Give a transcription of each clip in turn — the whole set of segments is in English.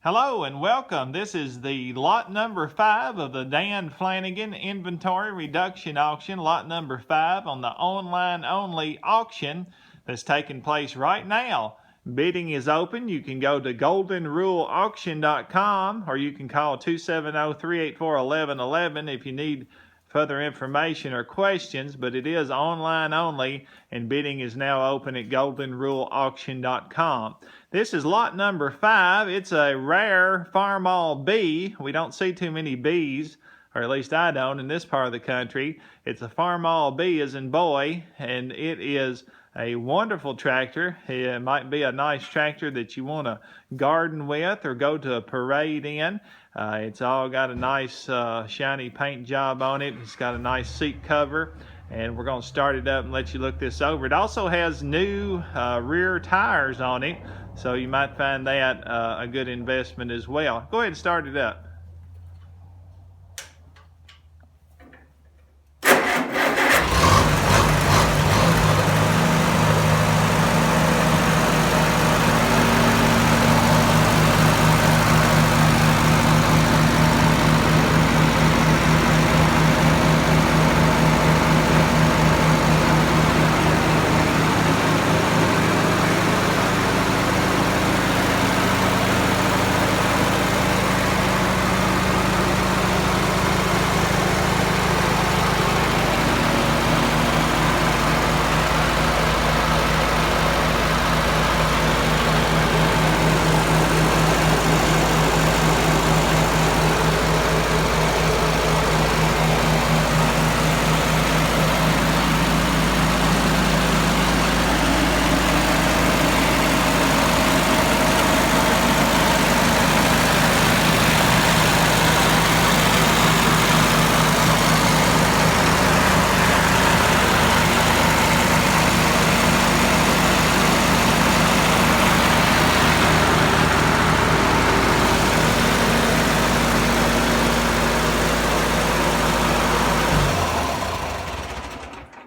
Hello and welcome. This is the lot number 5 of the Dan Flanagan Inventory Reduction Auction, lot number 5 on the online only auction that's taking place right now. Bidding is open. You can go to goldenruleauction.com or you can call 270-384-1111 if you need further information or questions, but it is online only and bidding is now open at goldenruleauction.com. This is lot number 5. It's a rare Farmall B. We don't see too many Bs, or at least I don't in this part of the country. It's a Farmall B as in boy, and it is a wonderful tractor. It might be a nice tractor that you want to garden with or go to a parade in. It's all got a nice shiny paint job on it. It's got a nice seat cover, and we're going to start it up and let you look this over. It also has new rear tires on it, so you might find that a good investment as well. Go ahead and start it up.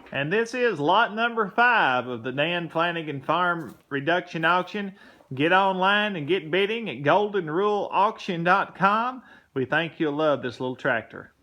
And this is lot number 5 of the Dan Flanagan Farm Reduction Auction. Get online and get bidding at goldenruleauction.com. We think you'll love this little tractor.